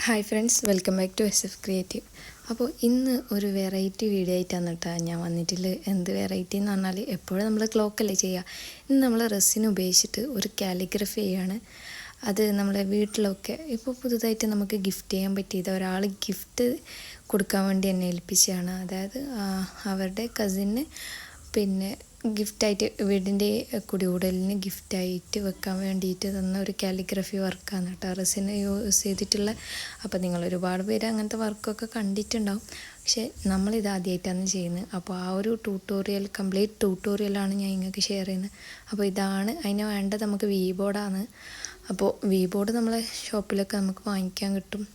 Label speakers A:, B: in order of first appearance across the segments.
A: Hi friends, welcome back to SF creative. അപ്പോൾ ഇന്ന് ഒരു വെറൈറ്റി വീഡിയോ ആയിട്ടാണ് കേട്ടോ ഞാൻ വന്നിട്ടുള്ളത്. എന്ത് വെറൈറ്റി എന്ന് പറഞ്ഞാൽ എപ്പോഴും നമ്മൾ ക്ലോക്കല്ലേ ചെയ്യുക. ഇന്ന് നമ്മൾ റെസിൻ ഉപയോഗിച്ചിട്ട് ഒരു കാലിഗ്രഫി ചെയ്യാണ്. അത് നമ്മളെ വീട്ടിലൊക്കെ ഇപ്പോൾ പുതുതായിട്ട് നമുക്ക് ഗിഫ്റ്റ് ചെയ്യാൻ പറ്റിയത് ഒരാൾ ഗിഫ്റ്റ് കൊടുക്കാൻ വേണ്ടി എന്നെ ഏൽപ്പിച്ചതാണ്. അതായത് അവരുടെ കസിന് പിന്നെ ഗിഫ്റ്റായിട്ട് വീടിൻ്റെ കുടികൂടലിന് ഗിഫ്റ്റായിട്ട് വെക്കാൻ വേണ്ടിയിട്ട് തന്ന ഒരു കാലിഗ്രഫി വർക്കാണ് കേട്ടോ, റെസിന് യൂസ് ചെയ്തിട്ടുള്ള. അപ്പോൾ നിങ്ങൾ ഒരുപാട് പേര് അങ്ങനത്തെ വർക്കൊക്കെ കണ്ടിട്ടുണ്ടാവും, പക്ഷേ നമ്മളിത് ആദ്യമായിട്ടാണ് ചെയ്യുന്നത്. അപ്പോൾ ആ ഒരു കംപ്ലീറ്റ് ട്യൂട്ടോറിയലാണ് ഞാൻ നിങ്ങൾക്ക് ഷെയർ ചെയ്യുന്നത്. അപ്പോൾ ഇതാണ് അതിന് വേണ്ടത്. നമുക്ക് വി ബോർഡാണ്. അപ്പോൾ വി ബോർഡ് നമ്മളെ ഷോപ്പിലൊക്കെ നമുക്ക് വാങ്ങിക്കാൻ കിട്ടും.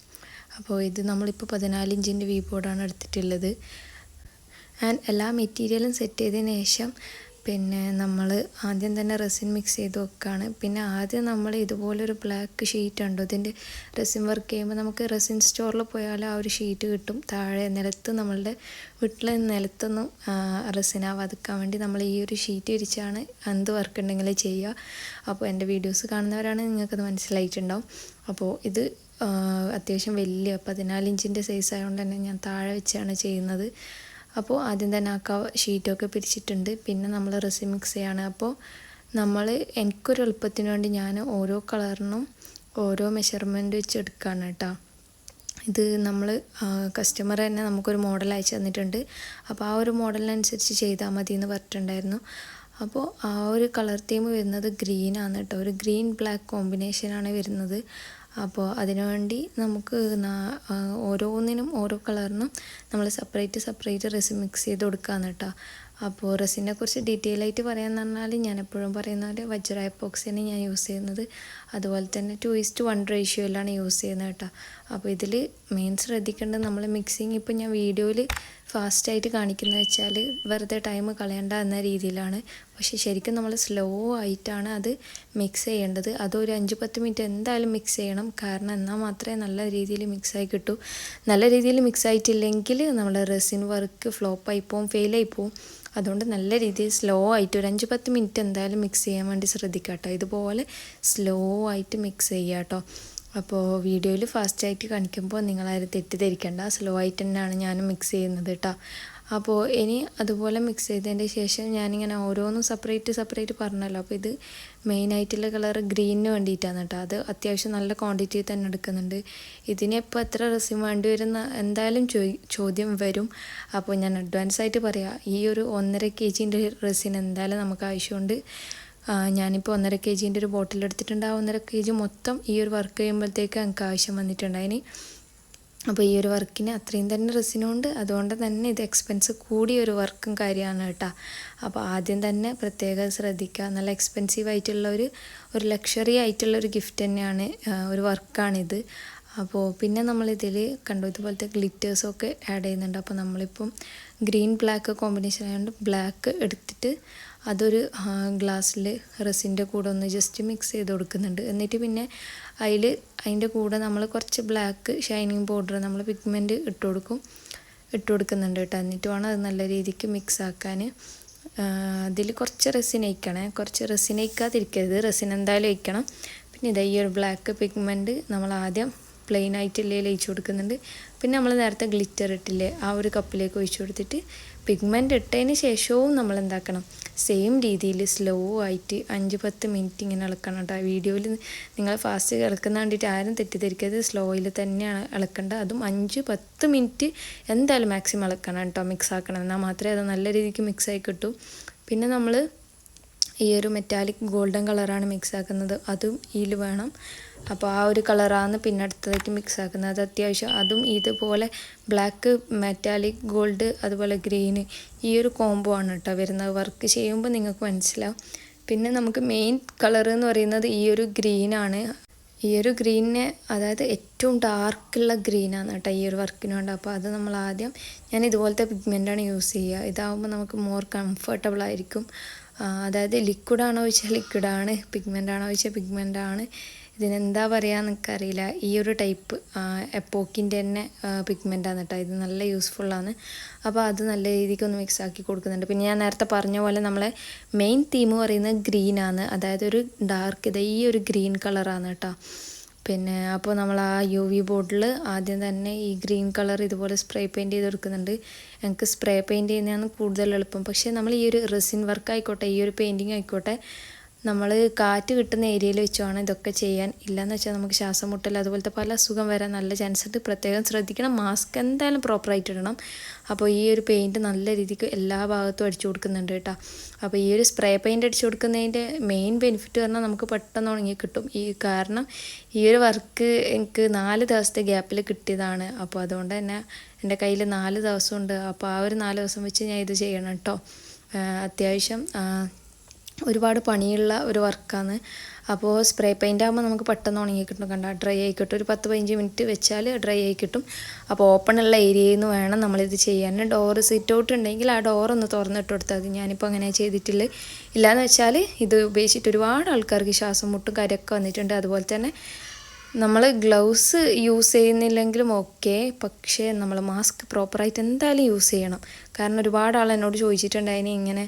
A: അപ്പോൾ ഇത് നമ്മളിപ്പോൾ 14 ഇഞ്ചിൻ്റെ വി ബോർഡാണ് എടുത്തിട്ടുള്ളത്. ആൻഡ് എല്ലാ മെറ്റീരിയലും സെറ്റ് ചെയ്തതിന് ശേഷം പിന്നെ നമ്മൾ ആദ്യം തന്നെ റെസിൻ മിക്സ് ചെയ്ത് വെക്കുകയാണ്. പിന്നെ ആദ്യം നമ്മൾ ഇതുപോലൊരു ബ്ലാക്ക് ഷീറ്റ് ഉണ്ടോ, ഇതിൻ്റെ റെസിൻ വർക്ക് ചെയ്യുമ്പോൾ നമുക്ക് റെസിൻ സ്റ്റോറിൽ പോയാൽ ആ ഒരു ഷീറ്റ് കിട്ടും. താഴെ നിലത്ത് നമ്മളുടെ വീട്ടിൽ നിലത്തൊന്നും റെസിനാവാതിക്കാൻ വേണ്ടി നമ്മൾ ഈ ഒരു ഷീറ്റ് വിരിച്ചാണ് എന്ത് വർക്ക് ഉണ്ടെങ്കിലും ചെയ്യുക. അപ്പോൾ എൻ്റെ വീഡിയോസ് കാണുന്നവരാണ് നിങ്ങൾക്കത് മനസ്സിലായിട്ടുണ്ടാവും. അപ്പോൾ ഇത് അത്യാവശ്യം വലിയ 14 ഇഞ്ചിൻ്റെ സൈസ് ആയതുകൊണ്ട് തന്നെ ഞാൻ താഴെ വെച്ചാണ് ചെയ്യുന്നത്. അപ്പോൾ ആദ്യം തന്നെ ആ ഷീറ്റൊക്കെ പിരിച്ചിട്ടുണ്ട്. പിന്നെ നമ്മൾ റെസിൻ മിക്സ് ചെയ്യാണ്. അപ്പോൾ എനിക്കൊരു എളുപ്പത്തിന് വേണ്ടി ഞാൻ ഓരോ കളറിനും ഓരോ മെഷർമെൻറ്റ് വെച്ച് എടുക്കുകയാണ് കേട്ടോ. ഇത് നമ്മൾ കസ്റ്റമർ തന്നെ നമുക്കൊരു മോഡൽ അയച്ചു തന്നിട്ടുണ്ട്. അപ്പോൾ ആ ഒരു മോഡലിനനുസരിച്ച് ചെയ്താൽ മതി എന്ന് പറഞ്ഞിട്ടുണ്ടായിരുന്നു. അപ്പോൾ ആ ഒരു കളർ തീം വരുന്നത് ഗ്രീനാണ് കേട്ടോ. ഒരു ഗ്രീൻ ബ്ലാക്ക് കോമ്പിനേഷനാണ് വരുന്നത്. അപ്പോൾ അതിനുവേണ്ടി നമുക്ക് ഓരോന്നിനും ഓരോ കളറിനും നമ്മൾ സെപ്പറേറ്റ് റെസിൻ മിക്സ് ചെയ്ത് കൊടുക്കുകയാണ് കേട്ടോ. അപ്പോൾ റെസിനെ കുറിച്ച് ഡീറ്റെയിൽ ആയിട്ട് പറയാമെന്ന് പറഞ്ഞാൽ ഞാൻ എപ്പോഴും പറയുന്ന പോലെ വജ്ര എപ്പോക്സിയാണ് ഞാൻ യൂസ് ചെയ്യുന്നത്. അതുപോലെ തന്നെ 2:1 റേഷ്യോയിലാണ് യൂസ് ചെയ്യുന്നത് കേട്ടോ. അപ്പോൾ ഇതിൽ മെയിൻ ശ്രദ്ധിക്കേണ്ടത് നമ്മൾ മിക്സിങ് ഇപ്പോൾ ഞാൻ വീഡിയോയിൽ ഫാസ്റ്റായിട്ട് കാണിക്കുന്നത് വെച്ചാൽ വെറുതെ ടൈം കളയണ്ട എന്ന രീതിയിലാണ്. പക്ഷേ ശരിക്കും നമ്മൾ സ്ലോ ആയിട്ടാണ് അത് മിക്സ് ചെയ്യേണ്ടത്. അതൊരു 5-10 മിനിറ്റ് എന്തായാലും മിക്സ് ചെയ്യണം. കാരണം എന്നാൽ മാത്രമേ നല്ല രീതിയിൽ മിക്സായി കിട്ടൂ. നല്ല രീതിയിൽ മിക്സ് ആയിട്ടില്ലെങ്കിൽ നമ്മുടെ റെസിൻ വർക്ക് ഫ്ലോപ്പായി പോവും, ഫെയിലായി പോവും. അതുകൊണ്ട് നല്ല രീതിയിൽ സ്ലോ ആയിട്ട് ഒരു 5-10 മിനിറ്റ് എന്തായാലും മിക്സ് ചെയ്യാൻ വേണ്ടി ശ്രദ്ധിക്കുക കേട്ടോ. ഇതുപോലെ സ്ലോ ആയിട്ട് മിക്സ് ചെയ്യുക കേട്ടോ. അപ്പോൾ വീഡിയോയിൽ ഫാസ്റ്റായിട്ട് കാണിക്കുമ്പോൾ നിങ്ങളാരും തെറ്റിദ്ധരിക്കേണ്ട, സ്ലോ ആയിട്ട് തന്നെയാണ് ഞാനും മിക്സ് ചെയ്യുന്നത് കേട്ടോ. അപ്പോൾ ഇനി അതുപോലെ മിക്സ് ചെയ്തതിൻ്റെ ശേഷം ഞാനിങ്ങനെ ഓരോന്നും സെപ്പറേറ്റ് പറഞ്ഞല്ലോ. അപ്പോൾ ഇത് മെയിനായിട്ടുള്ള കളർ ഗ്രീനിന് വേണ്ടിയിട്ടാണ് കേട്ടോ. അത് അത്യാവശ്യം നല്ല ക്വാണ്ടിറ്റി തന്നെ എടുക്കുന്നുണ്ട്. ഇതിനെപ്പോൾ എത്ര റെസിൻ വേണ്ടി വരുന്ന എന്തായാലും ചോദ്യം വരും. അപ്പോൾ ഞാൻ അഡ്വാൻസായിട്ട് പറയാം, ഈ ഒരു 1.5 kg റെസിൻ എന്തായാലും നമുക്ക് ആവശ്യമുണ്ട്. ഞാനിപ്പോൾ 1.5 kg ഒരു ബോട്ടിൽ എടുത്തിട്ടുണ്ട്. ആ 1.5 kg മൊത്തം ഈ ഒരു വർക്ക് ചെയ്യുമ്പോഴത്തേക്ക് എനിക്ക് ആവശ്യം വന്നിട്ടുണ്ടായിന്. അപ്പോൾ ഈ ഒരു വർക്കിന് അത്രയും തന്നെ റെസിനുണ്ട്. അതുകൊണ്ട് തന്നെ ഇത് എക്സ്പെൻസ് കൂടിയ ഒരു വർക്കും കാര്യമാണ് കേട്ടോ. അപ്പോൾ ആദ്യം തന്നെ പ്രത്യേകം ശ്രദ്ധിക്കുക. നല്ല എക്സ്പെൻസീവ് ആയിട്ടുള്ള ഒരു ലക്ഷറി ആയിട്ടുള്ള ഒരു ഗിഫ്റ്റ് തന്നെയാണ്, ഒരു വർക്കാണിത്. അപ്പോൾ പിന്നെ നമ്മളിതിൽ കണ്ടു ഇതുപോലത്തെ ഗ്ലിറ്റേഴ്സൊക്കെ ആഡ് ചെയ്യുന്നുണ്ട്. അപ്പോൾ നമ്മളിപ്പം ഗ്രീൻ ബ്ലാക്ക് കോമ്പിനേഷൻ ആയതുകൊണ്ട് ബ്ലാക്ക് എടുത്തിട്ട് അതൊരു ഗ്ലാസ്സിൽ റെസിൻ്റെ കൂടെ ഒന്ന് ജസ്റ്റ് മിക്സ് ചെയ്ത് കൊടുക്കുന്നുണ്ട്. എന്നിട്ട് പിന്നെ അതിൻ്റെ കൂടെ നമ്മൾ കുറച്ച് ബ്ലാക്ക് ഷൈനിങ് പൗഡർ നമ്മൾ പിഗ്മെൻറ്റ് ഇട്ട് കൊടുക്കുന്നുണ്ട് കേട്ടോ. എന്നിട്ട് വേണം അത് നല്ല രീതിക്ക് മിക്സ് ആക്കാൻ. അതിൽ കുറച്ച് റെസിൻ ഒഴിക്കണേ, കുറച്ച് റെസിൻ ഒഴിക്കാതിരിക്കരുത്, റെസിൻ എന്തായാലും ഒഴിക്കണം. പിന്നെ ഇതാ ഈ ഒരു ബ്ലാക്ക് പിഗ്മെൻറ്റ് നമ്മൾ ആദ്യം പ്ലെയിൻ ആയിട്ടില്ലേ ഒഴിച്ച് കൊടുക്കുന്നുണ്ട്. പിന്നെ നമ്മൾ നേരത്തെ ഗ്ലിറ്റർ ഇട്ടില്ലേ ആ ഒരു കപ്പിലേക്ക് ഒഴിച്ച് കൊടുത്തിട്ട് പിഗ്മെൻറ്റ് ഇട്ടതിന് ശേഷവും നമ്മൾ എന്താക്കണം, സെയിം രീതിയിൽ സ്ലോ ആയിട്ട് 5-10 മിനിറ്റ് ഇങ്ങനെ ഇളക്കണം കേട്ടോ. വീഡിയോയിൽ നിങ്ങൾ ഫാസ്റ്റ് ഇളക്കുന്ന വേണ്ടിയിട്ട് ആരും തെറ്റിദ്ധരിക്കരുത്, സ്ലോയിൽ തന്നെയാണ് ഇളക്കേണ്ടത്. അതും 5-10 മിനിറ്റ് എന്തായാലും മാക്സിമം ഇളക്കണം കേട്ടോ, മിക്സ് ആക്കണം. എന്നാൽ മാത്രമേ അത് നല്ല രീതിക്ക് മിക്സായി കിട്ടൂ. പിന്നെ നമ്മൾ ഈ ഒരു മെറ്റാലിക് ഗോൾഡൻ കളറാണ് മിക്സ് ആക്കുന്നത്, അതും ഇതിൽ വേണം. അപ്പോൾ ആ ഒരു കളറാണ് പിന്നെ അടുത്തതായിട്ട് മിക്സ് ആക്കുന്നത്. അത് അത്യാവശ്യം അതും ഇതുപോലെ ബ്ലാക്ക് മെറ്റാലിക് ഗോൾഡ് അതുപോലെ ഗ്രീന് ഈ ഒരു കോംബോ ആണ് കേട്ടോ വരുന്നത്. വർക്ക് ചെയ്യുമ്പോൾ നിങ്ങൾക്ക് മനസ്സിലാവും. പിന്നെ നമുക്ക് മെയിൻ കളർ എന്ന് പറയുന്നത് ഈ ഒരു ഗ്രീനാണ്. ഈ ഒരു ഗ്രീനിനെ അതായത് ഏറ്റവും ഡാർക്കുള്ള ഗ്രീനാണ് കേട്ടോ ഈ ഒരു വർക്കിന് വേണ്ട. അപ്പോൾ അത് നമ്മൾ ആദ്യം ഞാൻ ഇതുപോലത്തെ പിഗ്മെൻ്റാണ് യൂസ് ചെയ്യുക. ഇതാകുമ്പോൾ നമുക്ക് മോർ കംഫർട്ടബിൾ ആയിരിക്കും. അതായത് ലിക്വിഡാണോ ചോദിച്ചാൽ ലിക്വിഡാണ്, പിഗ്മെൻ്റാണോ ചോദിച്ചാൽ പിഗ്മെൻ്റാണ്. ഇതിനെന്താ പറയുക എനിക്കറിയില്ല. ഈ ഒരു ടൈപ്പ് എപ്പോക്കിൻ്റെ തന്നെ പിഗ്മെൻ്റാണ് കേട്ടോ. ഇത് നല്ല യൂസ്ഫുള്ളാണ്. അപ്പോൾ അത് നല്ല രീതിക്ക് ഒന്ന് മിക്സ് ആക്കി കൊടുക്കുന്നുണ്ട്. പിന്നെ ഞാൻ നേരത്തെ പറഞ്ഞ പോലെ നമ്മളെ മെയിൻ തീം പറയുന്നത് ഗ്രീനാണ്. അതായത് ഒരു ഡാർക്ക് ഈ ഒരു ഗ്രീൻ കളറാണ് കേട്ടോ. പിന്നെ അപ്പോൾ നമ്മൾ ആ UV ബോർഡിൽ ആദ്യം തന്നെ ഈ ഗ്രീൻ കളർ ഇതുപോലെ സ്പ്രേ പെയിൻറ്റ് ചെയ്ത് കൊടുക്കുന്നുണ്ട്. എനിക്ക് സ്പ്രേ പെയിൻറ്റ് ചെയ്യുന്നതാണ് കൂടുതൽ എളുപ്പം. പക്ഷേ നമ്മൾ ഈ ഒരു റെസിൻ വർക്ക് ആയിക്കോട്ടെ, ഈ ഒരു പെയിൻറ്റിങ് ആയിക്കോട്ടെ, നമ്മൾ കാറ്റ് കിട്ടുന്ന ഏരിയയിൽ വെച്ച് വേണം ഇതൊക്കെ ചെയ്യാൻ. ഇല്ലയെന്ന് വെച്ചാൽ നമുക്ക് ശ്വാസം മുട്ടൽ അതുപോലത്തെ പല അസുഖം വരാൻ നല്ല ചാൻസ് ഉണ്ട്. പ്രത്യേകം ശ്രദ്ധിക്കണം. മാസ്ക് എന്തായാലും പ്രോപ്പറായിട്ട് ഇടണം. അപ്പോൾ ഈ ഒരു പെയിൻറ്റ് നല്ല രീതിക്ക് എല്ലാ ഭാഗത്തും അടിച്ചു കൊടുക്കുന്നുണ്ട് കേട്ടോ. അപ്പോൾ ഈ ഒരു സ്പ്രേ പെയിൻറ്റ് അടിച്ചു കൊടുക്കുന്നതിൻ്റെ മെയിൻ ബെനിഫിറ്റ് പറഞ്ഞാൽ നമുക്ക് പെട്ടെന്ന് ഉണങ്ങി കിട്ടും. കാരണം ഈ ഒരു വർക്ക് എനിക്ക് 4 ദിവസത്തെ ഗ്യാപ്പിൽ കിട്ടിയതാണ്. അപ്പോൾ അതുകൊണ്ട് തന്നെ എൻ്റെ കയ്യിൽ 4 ദിവസമുണ്ട്. അപ്പോൾ ആ ഒരു 4 ദിവസം വെച്ച് ഞാൻ ഇത് ചെയ്യണം കേട്ടോ. അത്യാവശ്യം ഒരുപാട് പണിയുള്ള ഒരു വർക്കാണ്. അപ്പോൾ സ്പ്രേ പെയിൻ്റ് ആകുമ്പോൾ നമുക്ക് പെട്ടെന്ന് ഉണങ്ങി കിട്ടും. കണ്ട ഡ്രൈ ആയി കിട്ടും. ഒരു 10-15 മിനിറ്റ് വെച്ചാൽ ഡ്രൈ ആയി കിട്ടും. അപ്പോൾ ഓപ്പണുള്ള ഏരിയയിൽ നിന്ന് വേണം നമ്മളിത് ചെയ്യാൻ. ഡോറ് സിറ്റ് ഔട്ട് ഉണ്ടെങ്കിൽ ആ ഡോറൊന്ന് തുറന്നിട്ട് കൊടുത്താൽ മതി. ഞാനിപ്പോൾ അങ്ങനെ ചെയ്തിട്ടില്ല. ഇല്ലയെന്ന് വെച്ചാൽ ഇത് ഉപയോഗിച്ചിട്ട് ഒരുപാട് ആൾക്കാർക്ക് ശ്വാസം മുട്ടും കാര്യമൊക്കെ വന്നിട്ടുണ്ട്. അതുപോലെ തന്നെ നമ്മൾ ഗ്ലൗസ് യൂസ് ചെയ്യുന്നില്ലെങ്കിലും ഓക്കെ, പക്ഷേ നമ്മൾ മാസ്ക് പ്രോപ്പറായിട്ട് എന്തായാലും യൂസ് ചെയ്യണം. കാരണം ഒരുപാട് ആൾ എന്നോട് ചോദിച്ചിട്ടുണ്ടായിന് ഇങ്ങനെ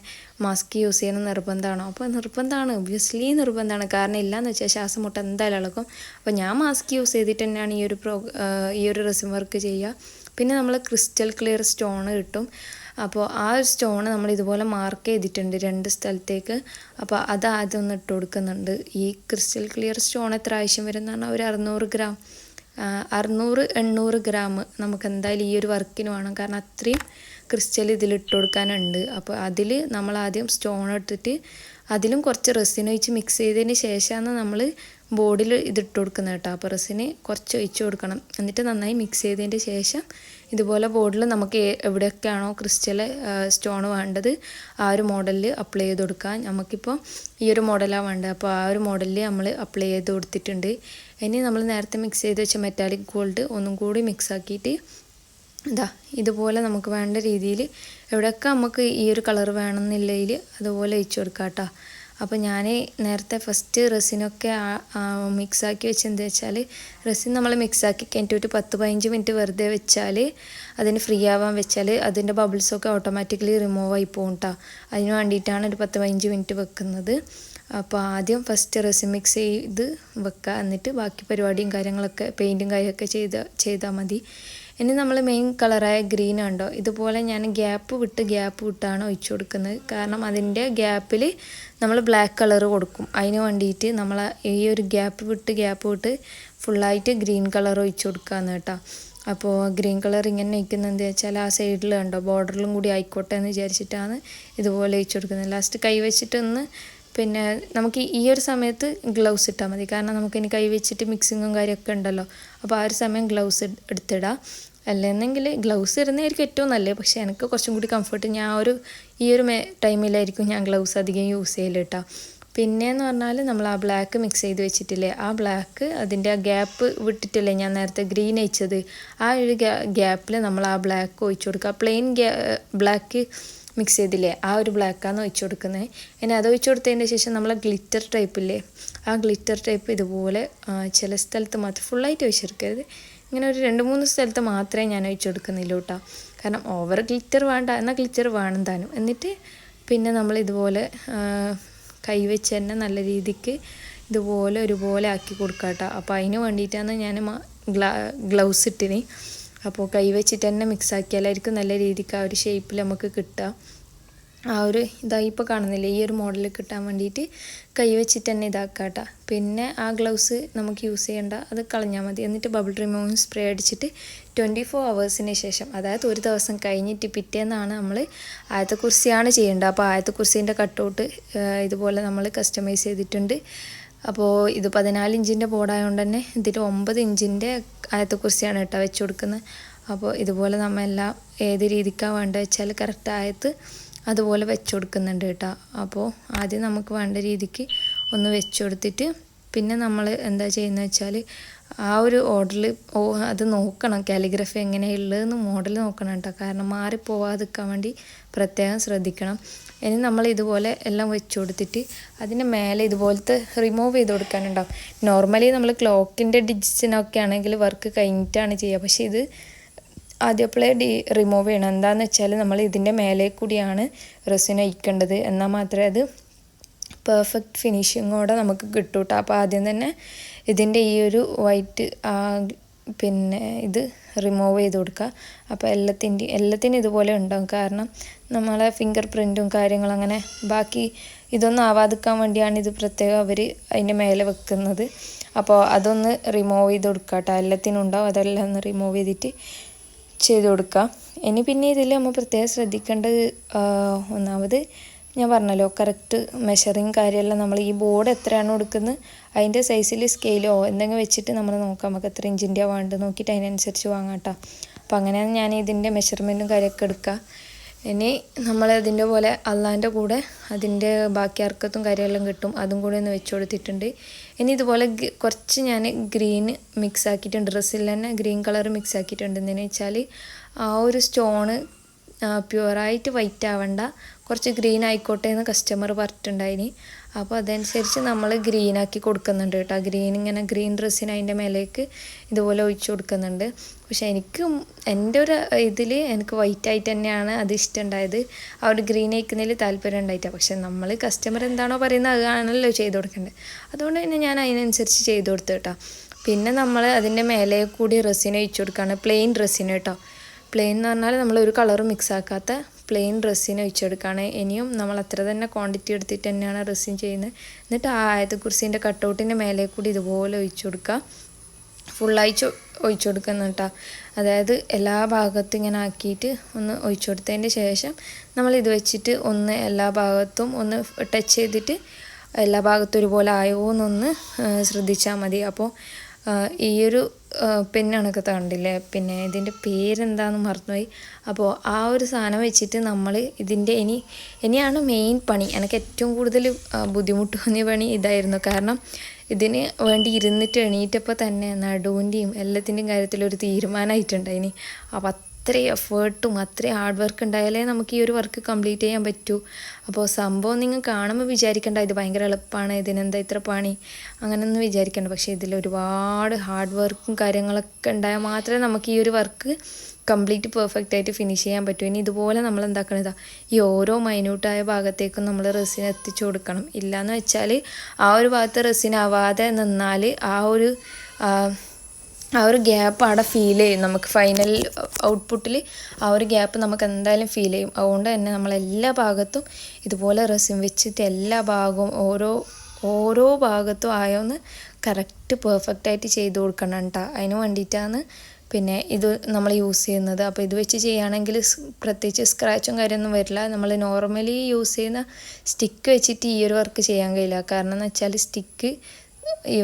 A: മാസ്ക് യൂസ് ചെയ്യണം നിർബന്ധമാണോ? അപ്പോൾ നിർബന്ധമാണ്, ഒബ്വിയസ്ലി നിർബന്ധമാണ്. കാരണം ഇല്ലയെന്ന് വെച്ചാൽ ശ്വാസം മുട്ട എന്തായാലും ഇളക്കും. അപ്പോൾ ഞാൻ മാസ്ക് യൂസ് ചെയ്തിട്ട് തന്നെയാണ് ഈ ഒരു റെസിൻ വർക്ക് ചെയ്യുക. പിന്നെ നമ്മൾ ക്രിസ്റ്റൽ ക്ലിയർ സ്റ്റോൺ കിട്ടും. അപ്പോൾ ആ ഒരു സ്റ്റോൺ നമ്മൾ ഇതുപോലെ മാർക്ക് ചെയ്തിട്ടുണ്ട് 2 സ്ഥലത്തേക്ക്. അപ്പോൾ അത് ആദ്യം ഒന്ന് ഇട്ട് കൊടുക്കുന്നുണ്ട്. ഈ ക്രിസ്റ്റൽ ക്ലിയർ സ്റ്റോൺ എത്ര ആവശ്യം വരും എന്ന് പറഞ്ഞാൽ ഒരു 600 ഗ്രാം 600-800 ഗ്രാം നമുക്ക് എന്തായാലും ഈ ഒരു വർക്കിന് വേണം. കാരണം അത്രയും ക്രിസ്റ്റൽ ഇതിലിട്ട് കൊടുക്കാനുണ്ട്. അപ്പോൾ അതിൽ നമ്മൾ ആദ്യം സ്റ്റോൺ എടുത്തിട്ട് അതിലും കുറച്ച് റെസിൻ ഒഴിച്ച് മിക്സ് ചെയ്തതിന് ശേഷമാണ് നമ്മൾ ബോർഡിൽ ഇതിട്ട് കൊടുക്കുന്നത് കേട്ടോ. അപ്പോൾ റെസിന് കുറച്ച് ഒഴിച്ച് കൊടുക്കണം. എന്നിട്ട് നന്നായി മിക്സ് ചെയ്തതിൻ്റെ ശേഷം ഇതുപോലെ ബോർഡിൽ നമുക്ക് എവിടെയൊക്കെയാണോ ക്രിസ്റ്റൽ സ്റ്റോൺ വേണ്ടത് ആ ഒരു മോഡലിൽ അപ്ലൈ ചെയ്ത് കൊടുക്കാം. നമുക്കിപ്പോൾ ഈ ഒരു മോഡലാണ് വേണ്ടത്. അപ്പോൾ ആ ഒരു മോഡലിൽ നമ്മൾ അപ്ലൈ ചെയ്ത് കൊടുത്തിട്ടുണ്ട്. ഇനി നമ്മൾ നേരത്തെ മിക്സ് ചെയ്ത് വെച്ച മെറ്റാലിക് ഗോൾഡ് ഒന്നും കൂടി മിക്സ് ആക്കിയിട്ട് ഇതുപോലെ നമുക്ക് വേണ്ട രീതിയിൽ എവിടെയൊക്കെ നമുക്ക് ഈ ഒരു കളർ വേണമെന്നില്ലെങ്കിൽ അതുപോലെ ഒഴിച്ച് കൊടുക്കാം കേട്ടോ. അപ്പോൾ ഞാൻ നേരത്തെ ഫസ്റ്റ് റെസിനൊക്കെ മിക്സാക്കി വെച്ചെന്താ വെച്ചാൽ റെസിൻ നമ്മൾ മിക്സാക്കി കഴിഞ്ഞിട്ട് ഒരു 10-15 മിനിറ്റ് വെറുതെ വെച്ചാൽ അതിന് ഫ്രീ ആവാൻ വെച്ചാൽ അതിൻ്റെ ബബിൾസൊക്കെ ഓട്ടോമാറ്റിക്കലി റിമൂവ് ആയി പോകും കേട്ടോ. അതിന് വേണ്ടിയിട്ടാണ് ഒരു 10-15 മിനിറ്റ് വെക്കുന്നത്. അപ്പോൾ ആദ്യം ഫസ്റ്റ് റെസിൻ മിക്സ് ചെയ്ത് വെക്കുക. എന്നിട്ട് ബാക്കി പരിപാടിയും കാര്യങ്ങളൊക്കെ പെയിൻറ്റും കാര്യമൊക്കെ ചെയ്താൽ മതി. ഇനി നമ്മൾ മെയിൻ കളറായ ഗ്രീൻ ഉണ്ടോ, ഇതുപോലെ ഞാൻ ഗ്യാപ്പ് വിട്ടാണ് ഒഴിച്ചു കൊടുക്കുന്നത്. കാരണം അതിൻ്റെ ഗ്യാപ്പിൽ നമ്മൾ ബ്ലാക്ക് കളർ കൊടുക്കും. അതിന് വേണ്ടിയിട്ട് നമ്മൾ ഈ ഒരു ഗ്യാപ്പ് വിട്ട് ഫുള്ളായിട്ട് ഗ്രീൻ കളർ ഒഴിച്ചു കൊടുക്കുകയെന്ന് കേട്ടോ. അപ്പോൾ ഗ്രീൻ കളർ ഇങ്ങനെ ഒഴിക്കുന്നത് എന്താ വെച്ചാൽ ആ സൈഡിൽ കണ്ടോ ബോർഡറിലും കൂടി ആയിക്കോട്ടെ എന്ന് വിചാരിച്ചിട്ടാണ് ഇതുപോലെ ഒഴിച്ചു കൊടുക്കുന്നത്. ലാസ്റ്റ് കൈ വെച്ചിട്ടൊന്ന് പിന്നെ നമുക്ക് ഈ ഒരു സമയത്ത് ഗ്ലൗസ് ഇട്ടാൽ മതി. കാരണം നമുക്കിനി കൈ വെച്ചിട്ട് മിക്സിങ്ങും കാര്യമൊക്കെ ഉണ്ടല്ലോ. അപ്പോൾ ആ ഒരു സമയം ഗ്ലൗസ് എടുത്തിടാം. അല്ലെന്നെങ്കിൽ ഗ്ലൗസ് ഇടുന്നതായിരിക്കും ഏറ്റവും നല്ലത്. പക്ഷേ എനിക്ക് കുറച്ചും കൂടി കംഫർട്ട് ഈ ഒരു ടൈമിലായിരിക്കും ഞാൻ ഗ്ലൗസ് അധികം യൂസ് ചെയ്യൽ കേട്ടോ. പിന്നെയെന്ന് പറഞ്ഞാൽ നമ്മൾ ആ ബ്ലാക്ക് മിക്സ് ചെയ്ത് വെച്ചിട്ടില്ലേ, ആ ബ്ലാക്ക് അതിൻ്റെ ആ ഗ്യാപ്പ് വിട്ടിട്ടില്ലേ ഞാൻ നേരത്തെ ഗ്രീൻ ഒഴിച്ചത്, ആ ഒരു ഗ്യാപ്പിൽ നമ്മൾ ആ ബ്ലാക്ക് ഒഴിച്ചു കൊടുക്കുക. പ്ലെയിൻ ബ്ലാക്ക് മിക്സ് ചെയ്തില്ലേ ആ ഒരു ബ്ലാക്കാണ് ഒഴിച്ചു കൊടുക്കുന്നത്. ഇനി അത് ഒഴിച്ചു കൊടുത്തതിൻ്റെ ശേഷം നമ്മൾ ഗ്ലിറ്റർ ടൈപ്പില്ലേ, ആ ഗ്ലിറ്റർ ടൈപ്പ് ഇതുപോലെ ചില സ്ഥലത്ത് മാത്രം ഫുള്ളായിട്ട് ഒഴിച്ചെടുക്കരുത്. ഇങ്ങനെ ഒരു 2-3 സ്ഥലത്ത് മാത്രമേ ഞാൻ ഒഴിച്ചു കൊടുക്കുന്നില്ല കേട്ടോ. കാരണം ഓവർ ഗ്ലിറ്റർ വേണ്ട, എന്നാൽ ഗ്ലിറ്റർ വേണം താനും. എന്നിട്ട് പിന്നെ നമ്മൾ ഇതുപോലെ കൈവച്ച് തന്നെ നല്ല രീതിക്ക് ഇതുപോലെ ഒരുപോലെ ആക്കി കൊടുക്കുക കേട്ടോ. അപ്പോൾ അതിന് വേണ്ടിയിട്ടാണ് ഞാൻ ഗ്ലൗസ് ഇട്ടിന്. അപ്പോൾ കൈ വെച്ചിട്ട് തന്നെ മിക്സ് ആക്കിയാലായിരിക്കും നല്ല രീതിക്ക് ആ ഒരു ഷേപ്പിൽ നമുക്ക് കിട്ടുക. ആ ഒരു ഇപ്പോൾ കാണുന്നില്ലേ ഈ ഒരു മോഡൽ കിട്ടാൻ വേണ്ടിയിട്ട് കൈ വെച്ചിട്ട് തന്നെ ഇതാക്കുക കേട്ടോ. പിന്നെ ആ ഗ്ലൗസ് നമുക്ക് യൂസ് ചെയ്യേണ്ട, അത് കളഞ്ഞാൽ മതി. എന്നിട്ട് ബബിൾ റിമൂവിങ് സ്പ്രേ അടിച്ചിട്ട് 24 ഹവേഴ്സിന് ശേഷം, അതായത് ഒരു ദിവസം കഴിഞ്ഞിട്ട് പിറ്റേന്നാണ് നമ്മൾ ആയത്തെ കുർസിയാണ് ചെയ്യേണ്ടത്. അപ്പോൾ ആയത്തെ കുർസീൻ്റെ കട്ടൗട്ട് ഇതുപോലെ നമ്മൾ കസ്റ്റമൈസ് ചെയ്തിട്ടുണ്ട്. അപ്പോൾ ഇത് 14 ഇഞ്ചിൻ്റെ ബോർഡായതുകൊണ്ട് തന്നെ ഇതിൽ 9 ഇഞ്ചിൻ്റെ ആയത്തെ കുർസിയാണ് കേട്ടോ വെച്ച് കൊടുക്കുന്നത്. അപ്പോൾ ഇതുപോലെ നമ്മളെല്ലാം ഏത് രീതിക്കാണ് വേണ്ടത് വെച്ചാൽ കറക്റ്റ് ആയത്ത് അതുപോലെ വെച്ച് കൊടുക്കുന്നുണ്ട് കേട്ടോ. അപ്പോൾ ആദ്യം നമുക്ക് വേണ്ട രീതിക്ക് ഒന്ന് വെച്ച് കൊടുത്തിട്ട് പിന്നെ നമ്മൾ എന്താ ചെയ്യുന്നത് വെച്ചാൽ ആ ഒരു ഓർഡറിൽ അത് നോക്കണം, കാലിഗ്രഫി എങ്ങനെയുള്ളതെന്ന് മോഡൽ നോക്കണം കേട്ടോ. കാരണം മാറിപ്പോവാതിരിക്കാൻ വേണ്ടി പ്രത്യേകം ശ്രദ്ധിക്കണം. ഇനി നമ്മൾ ഇതുപോലെ എല്ലാം വെച്ച് കൊടുത്തിട്ട് അതിൻ്റെ മേലെ ഇതുപോലത്തെ റിമൂവ് ചെയ്ത് കൊടുക്കാനുണ്ടാവും. നോർമലി നമ്മൾ ക്ലോക്കിൻ്റെ ഡിജിറ്റ്സിനൊക്കെ ആണെങ്കിൽ വർക്ക് കഴിഞ്ഞിട്ടാണ് ചെയ്യുക. പക്ഷേ ഇത് ആദ്യപ്പോഴേ റിമൂവ് ചെയ്യണം. എന്താണെന്ന് വെച്ചാൽ നമ്മൾ ഇതിൻ്റെ മേലെ കൂടിയാണ് റെസിൻ ഒഴിക്കേണ്ടത്. എന്നാൽ മാത്രമേ അത് പെർഫെക്റ്റ് ഫിനിഷിങ്ങോടെ നമുക്ക് കിട്ടും കേട്ടോ. അപ്പോൾ ആദ്യം തന്നെ ഇതിൻ്റെ ഈ ഒരു വൈറ്റ് പിന്നെ ഇത് റിമൂവ് ചെയ്ത് കൊടുക്കുക. അപ്പോൾ എല്ലാത്തിനും ഇതുപോലെ ഉണ്ടാകും. കാരണം നമ്മളെ ഫിംഗർ പ്രിൻറ്റും കാര്യങ്ങളും അങ്ങനെ ബാക്കി ഇതൊന്നും ആവാതിക്കാൻ വേണ്ടിയാണ് ഇത് പ്രത്യേകം അവർ അതിൻ്റെ മേലെ വെക്കുന്നത്. അപ്പോൾ അതൊന്ന് റിമൂവ് ചെയ്ത് കൊടുക്കുക കേട്ടോ. എല്ലാത്തിനും ഉണ്ടാവും, അതെല്ലാം ഒന്ന് റിമൂവ് ചെയ്ത് കൊടുക്കുക. ഇനി പിന്നെ ഇതിൽ നമ്മൾ പ്രത്യേകം ശ്രദ്ധിക്കേണ്ടത് ഒന്നാമത് ഞാൻ പറഞ്ഞല്ലോ, കറക്റ്റ് മെഷറിങ് കാര്യമെല്ലാം നമ്മൾ ഈ ബോർഡ് എത്രയാണ് കൊടുക്കുന്നത് അതിൻ്റെ സൈസിൽ സ്കെയിലോ എന്തെങ്കിലും വെച്ചിട്ട് നമ്മൾ നോക്കാം, നമുക്ക് എത്ര ഇഞ്ചിൻ്റെ വേണ്ടത് നോക്കിയിട്ട് അതിനനുസരിച്ച് വാങ്ങാം കേട്ടോ. അപ്പോൾ അങ്ങനെയാണ് ഞാൻ ഇതിൻ്റെ മെഷർമെൻറ്റും കാര്യമൊക്കെ എടുക്കുക. ഇനി നമ്മൾ അതിൻ്റെ പോലെ അള്ളാൻ്റെ കൂടെ അതിൻ്റെ ബാക്കി അർക്കത്തും കാര്യമെല്ലാം കിട്ടും, അതും കൂടെ ഒന്ന് വെച്ച് കൊടുത്തിട്ടുണ്ട്. ഇനി ഇതുപോലെ കുറച്ച് ഞാൻ ഗ്രീൻ മിക്സ് ആക്കിയിട്ടുണ്ട്, ഡ്രസ്സിൽ തന്നെ ഗ്രീൻ കളർ മിക്സ് ആക്കിയിട്ടുണ്ട്. എന്തെന്ന് വെച്ചാൽ ആ ഒരു സ്റ്റോണ് പ്യുവറായിട്ട് വൈറ്റ് ആവണ്ട, കുറച്ച് ഗ്രീൻ ആയിക്കോട്ടെ എന്ന് കസ്റ്റമർ പറഞ്ഞിട്ടുണ്ടായിന്. അപ്പോൾ അതനുസരിച്ച് നമ്മൾ ഗ്രീനാക്കി കൊടുക്കുന്നുണ്ട് കേട്ടോ. ഗ്രീൻ ഡ്രസ്സിന് അതിൻ്റെ മേലേക്ക് ഇതുപോലെ ഒഴിച്ച് കൊടുക്കുന്നുണ്ട്. പക്ഷെ എൻ്റെ ഒരു ഇതിൽ എനിക്ക് വൈറ്റ് ആയിട്ട് തന്നെയാണ് അത് ഇഷ്ടമുണ്ടായത്. ആ ഒരു ഗ്രീൻ അയക്കുന്നതിൽ താല്പര്യം ഉണ്ടായിട്ടാണ്. പക്ഷെ നമ്മൾ കസ്റ്റമർ എന്താണോ പറയുന്നത് അതാണല്ലോ ചെയ്ത് കൊടുക്കേണ്ടത്. അതുകൊണ്ട് തന്നെ ഞാൻ അതിനനുസരിച്ച് ചെയ്ത് കൊടുത്തു കേട്ടോ. പിന്നെ നമ്മൾ അതിൻ്റെ മേലെ കൂടി റെസിൻ ഒഴിച്ച് കൊടുക്കുകയാണ്, പ്ലെയിൻ റെസിൻ കേട്ടോ. പ്ലെയിൻ എന്ന് പറഞ്ഞാൽ നമ്മൾ ഒരു കളറും മിക്സ് ആക്കാത്ത പ്ലെയിൻ റെസിൻ ഒഴിച്ചെടുക്കുകയാണ്. ഇനിയും നമ്മൾ അത്ര തന്നെ ക്വാണ്ടിറ്റി എടുത്തിട്ട് തന്നെയാണ് റെസിൻ ചെയ്യുന്നത്. എന്നിട്ട് ആ ആയത്തുക്കുർസിൻ്റെ കട്ടൗട്ടിൻ്റെ മേലെ കൂടി ഇതുപോലെ ഒഴിച്ചു കൊടുക്കുക, ഫുള്ളായി ഒഴിച്ചു കൊടുക്കുന്ന കേട്ടോ. അതായത് എല്ലാ ഭാഗത്തും ഇങ്ങനെ ആക്കിയിട്ട് ഒന്ന് ഒഴിച്ചു കൊടുത്തതിൻ്റെ ശേഷം നമ്മൾ ഇത് വെച്ചിട്ട് ഒന്ന് എല്ലാ ഭാഗത്തും ഒന്ന് ടച്ച് ചെയ്തിട്ട് എല്ലാ ഭാഗത്തും ഒരുപോലെ ആയോ എന്നൊന്ന് ശ്രദ്ധിച്ചാൽ മതി. അപ്പോൾ ഈ ഒരു പെണ്ണണൊക്കെ കണ്ടില്ലേ, പിന്നെ ഇതിൻ്റെ പേരെന്താണെന്ന് മറന്നുപോയി. അപ്പോൾ ആ ഒരു സാധനം വെച്ചിട്ട് നമ്മൾ ഇതിൻ്റെ ഇനിയാണ് മെയിൻ പണി. എനിക്ക് ഏറ്റവും കൂടുതൽ ബുദ്ധിമുട്ട് തോന്നിയ പണി ഇതായിരുന്നു. കാരണം ഇതിന് വേണ്ടി ഇരുന്നിട്ട് എണീറ്റപ്പോൾ തന്നെ നടുവിൻ്റെയും എല്ലാത്തിൻ്റെയും കാര്യത്തിലൊരു തീരുമാനമായിട്ടുണ്ടായിനി. അപ്പോൾ അത്രയും എഫേർട്ടും അത്രയും ഹാർഡ് വർക്ക് ഉണ്ടായാലേ നമുക്ക് ഈ ഒരു വർക്ക് കംപ്ലീറ്റ് ചെയ്യാൻ പറ്റൂ. അപ്പോൾ സംഭവം നിങ്ങൾ കാണുമ്പോൾ വിചാരിക്കേണ്ട ഇത് ഭയങ്കര എളുപ്പമാണ്, ഇതിനെന്താ ഇത്ര പണി, അങ്ങനെയൊന്നും വിചാരിക്കേണ്ട. പക്ഷേ ഇതിൽ ഒരുപാട് ഹാർഡ് വർക്കും കാര്യങ്ങളൊക്കെ ഉണ്ടായാൽ മാത്രമേ നമുക്ക് ഈ ഒരു വർക്ക് കംപ്ലീറ്റ് പെർഫെക്റ്റ് ആയിട്ട് ഫിനിഷ് ചെയ്യാൻ പറ്റും. ഇനി ഇതുപോലെ നമ്മൾ എന്താക്കണതാ ഈ ഓരോ മൈന്യൂട്ടായ ഭാഗത്തേക്കും നമ്മൾ റെസിൻ എത്തിച്ചു കൊടുക്കണം. ഇല്ലയെന്ന് വെച്ചാൽ ആ ഒരു ഭാഗത്ത് റെസിൻ ആവാതെ നിന്നാൽ ആ ഒരു ഗ്യാപ്പ് അവിടെ ഫീൽ ചെയ്യും. നമുക്ക് ഫൈനൽ ഔട്ട്പുട്ടിൽ ആ ഒരു ഗ്യാപ്പ് നമുക്ക് എന്തായാലും ഫീൽ ചെയ്യും. അതുകൊണ്ട് തന്നെ നമ്മളെല്ലാ ഭാഗത്തും ഇതുപോലെ റെസിൻ വെച്ചിട്ട് എല്ലാ ഭാഗവും ഓരോ ഭാഗത്തും ആയോന്ന് കറക്റ്റ് പെർഫെക്റ്റായിട്ട് ചെയ്ത് കൊടുക്കണം കേട്ടോ. അതിന് വേണ്ടിയിട്ടാണ് പിന്നെ ഇത് നമ്മൾ യൂസ് ചെയ്യുന്നത്. അപ്പോൾ ഇത് വെച്ച് ചെയ്യുകയാണെങ്കിൽ പ്രത്യേകിച്ച് സ്ക്രാച്ചും കാര്യമൊന്നും വരില്ല. നമ്മൾ നോർമലി യൂസ് ചെയ്യുന്ന സ്റ്റിക്ക് വെച്ചിട്ട് ഈ ഒരു വർക്ക് ചെയ്യാൻ കഴിയില്ല. കാരണം എന്ന് വെച്ചാൽ സ്റ്റിക്ക്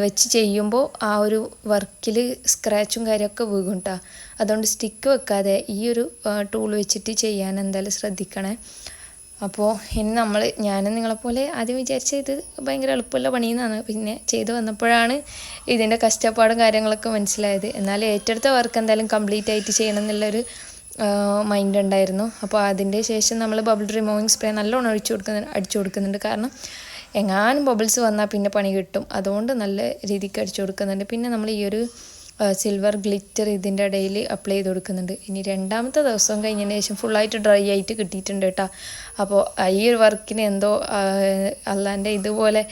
A: വെച്ച് ചെയ്യുമ്പോൾ ആ ഒരു വർക്കിൽ സ്ക്രാച്ചും കാര്യമൊക്കെ വീകും കേട്ടോ. അതുകൊണ്ട് സ്റ്റിക്ക് വെക്കാതെ ഈ ഒരു ടൂൾ വെച്ചിട്ട് ചെയ്യാൻ എന്തായാലും ശ്രദ്ധിക്കണേ. അപ്പോൾ ഇനി ഞാനും നിങ്ങളെപ്പോലെ ആദ്യം വിചാരിച്ച ഇത് ഭയങ്കര എളുപ്പമുള്ള പണിയെന്നാണ്. പിന്നെ ചെയ്ത് വന്നപ്പോഴാണ് ഇതിൻ്റെ കഷ്ടപ്പാടും കാര്യങ്ങളൊക്കെ മനസ്സിലായത്. എന്നാലും ഏറ്റെടുത്ത വർക്ക് എന്തായാലും കംപ്ലീറ്റ് ആയിട്ട് ചെയ്യണം എന്നുള്ളൊരു മൈൻഡ് ഉണ്ടായിരുന്നു. അപ്പോൾ അതിൻ്റെ ശേഷം നമ്മൾ ബബിൾ റിമൂവിങ് സ്പ്രേ നല്ലോണം അടിച്ചു കൊടുക്കുന്നുണ്ട്. കാരണം എങ്ങാനും ബബിൾസ് വന്നാൽ പിന്നെ പണി കിട്ടും. അതുകൊണ്ട് നല്ല രീതിക്ക് അടിച്ചു കൊടുക്കുന്നുണ്ട്. പിന്നെ നമ്മൾ ഈ ഒരു സിൽവർ ഗ്ലിറ്റർ ഇതിൻ്റെ ഇടയിൽ അപ്ലൈ ചെയ്ത് കൊടുക്കുന്നുണ്ട്. ഇനി രണ്ടാമത്തെ ദിവസം കഴിഞ്ഞതിന് ശേഷം ഫുള്ളായിട്ട് ഡ്രൈ ആയിട്ട് കിട്ടിയിട്ടുണ്ട് കേട്ടോ. അപ്പോൾ ഈ ഒരു വർക്കിന് എന്തോ അല്ലാൻ്റെ ഇതുപോലെ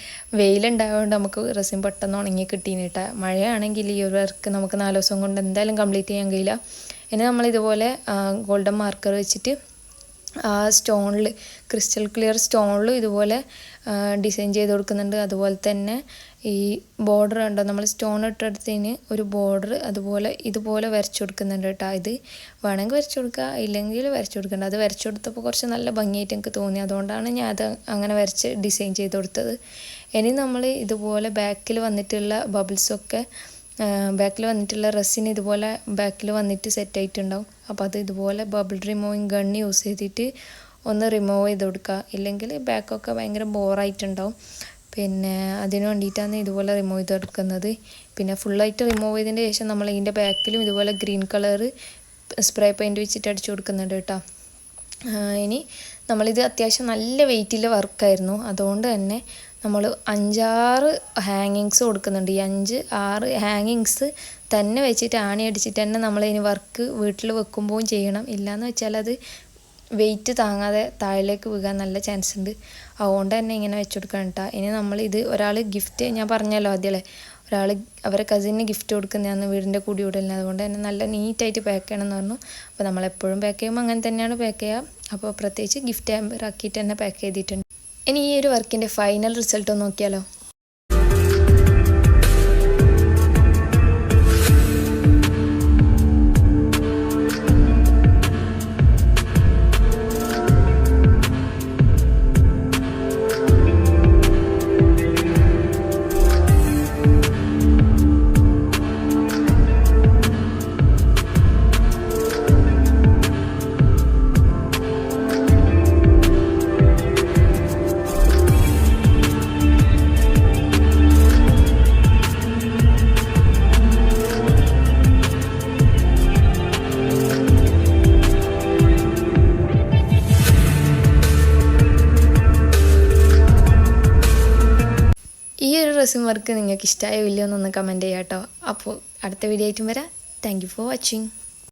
A: വെയിലുണ്ടായതുകൊണ്ട് നമുക്ക് റെസിൻ പെട്ടെന്ന് ഉണങ്ങി കിട്ടീന് കേട്ടോ. മഴയാണെങ്കിൽ ഈ ഒരു വർക്ക് നമുക്ക് 4 ദിവസം കൊണ്ട് എന്തായാലും കംപ്ലീറ്റ് ചെയ്യാൻ കഴിയില്ല. ഇനി നമ്മളിതുപോലെ ഗോൾഡൻ മാർക്കർ വെച്ചിട്ട് ആ സ്റ്റോണിൽ ക്രിസ്റ്റൽ ക്ലിയർ സ്റ്റോണിൽ ഇതുപോലെ ഡിസൈൻ ചെയ്ത് കൊടുക്കുന്നുണ്ട്. അതുപോലെ തന്നെ ഈ ബോർഡർ ഉണ്ടോ, നമ്മൾ സ്റ്റോൺ ഇട്ടെടുത്തതിന് ഒരു ബോർഡർ ഇതുപോലെ വരച്ചു കൊടുക്കുന്നുണ്ട് കേട്ടോ. ഇത് വേണമെങ്കിൽ വരച്ചു കൊടുക്കുക, ഇല്ലെങ്കിൽ വരച്ചു കൊടുക്കേണ്ട. അത് വരച്ചു കൊടുത്തപ്പോൾ കുറച്ച് നല്ല ഭംഗിയായിട്ട് എനിക്ക് തോന്നി. അതുകൊണ്ടാണ് ഞാൻ അത് അങ്ങനെ വരച്ച് ഡിസൈൻ ചെയ്ത് കൊടുത്തത്. ഇനി നമ്മൾ ഇതുപോലെ ബാക്കിൽ വന്നിട്ടുള്ള ബബിൾസൊക്കെ ബാക്കിൽ വന്നിട്ടുള്ള റെസിൻ ഇതുപോലെ ബാക്കിൽ വന്നിട്ട് സെറ്റായിട്ടുണ്ടാവും. അപ്പോൾ അത് ഇതുപോലെ ബബിൾ റിമൂവിങ് ഗണ്ണ് യൂസ് ചെയ്തിട്ട് ഒന്ന് റിമൂവ് ചെയ്ത് കൊടുക്കുക. ഇല്ലെങ്കിൽ ബാക്കൊക്കെ ഭയങ്കര ബോറായിട്ടുണ്ടാവും. പിന്നെ അതിന് വേണ്ടിയിട്ടാണ് ഇതുപോലെ റിമൂവ് ചെയ്തെടുക്കുന്നത്. പിന്നെ ഫുള്ളായിട്ട് റിമൂവ് ചെയ്തതിന് ശേഷം നമ്മൾ ഇതിൻ്റെ ബാക്കിലും ഇതുപോലെ ഗ്രീൻ കളർ സ്പ്രേ പെയിൻറ്റ് വെച്ചിട്ട് അടിച്ചു കൊടുക്കുന്നുണ്ട് കേട്ടോ. ഇനി നമ്മളിത് അത്യാവശ്യം നല്ല വെയിറ്റിലെ വർക്കായിരുന്നു. അതുകൊണ്ട് തന്നെ നമ്മൾ 5-6 ഹാങ്ങിങ്സ് കൊടുക്കുന്നുണ്ട്. ഈ 5-6 ഹാങ്ങിങ്സ് തന്നെ വെച്ചിട്ട് ആണി അടിച്ചിട്ട് തന്നെ നമ്മളിനി വർക്ക് വീട്ടിൽ വെക്കുമ്പോഴും ചെയ്യണം. ഇല്ലയെന്ന് വെച്ചാൽ അത് വെയിറ്റ് താങ്ങാതെ താഴേക്ക് വീകാൻ നല്ല ചാൻസ് ഉണ്ട്. അതുകൊണ്ട് തന്നെ ഇങ്ങനെ വെച്ച് കൊടുക്കണം കേട്ടോ. ഇനി നമ്മളിത് ഒരാൾ ഗിഫ്റ്റ്, ഞാൻ പറഞ്ഞല്ലോ ആദ്യമല്ലേ, ഒരാൾ അവരെ കസിന് ഗിഫ്റ്റ് കൊടുക്കുന്നതാണ് വീടിൻ്റെ കൂടിയൂടലിന്. അതുകൊണ്ട് തന്നെ നല്ല നീറ്റായിട്ട് പാക്ക് ചെയ്യണമെന്ന് പറഞ്ഞു. അപ്പോൾ നമ്മളെപ്പോഴും പാക്ക് ചെയ്യുമ്പോൾ അങ്ങനെ തന്നെയാണ് പാക്ക് ചെയ്യുക. അപ്പോൾ പ്രത്യേകിച്ച് ഗിഫ്റ്റ് ഹാമ്പർ ആക്കിയിട്ട് തന്നെ പാക്ക് ചെയ്തിട്ടുണ്ട്. ഇനി ഈ ഒരു വർക്കിൻ്റെ ഫൈനൽ റിസൾട്ട് ഒന്ന് നോക്കിയാലോ. ഈ ഒരു റെസിൻ വർക്ക് നിങ്ങൾക്ക് ഇഷ്ടമായോ ഇല്ലയോ എന്നൊന്ന് കമൻറ്റ് ചെയ്യാം കേട്ടോ. അപ്പോൾ അടുത്ത വീഡിയോ ആയിട്ടും വരാം. Thank you for watching.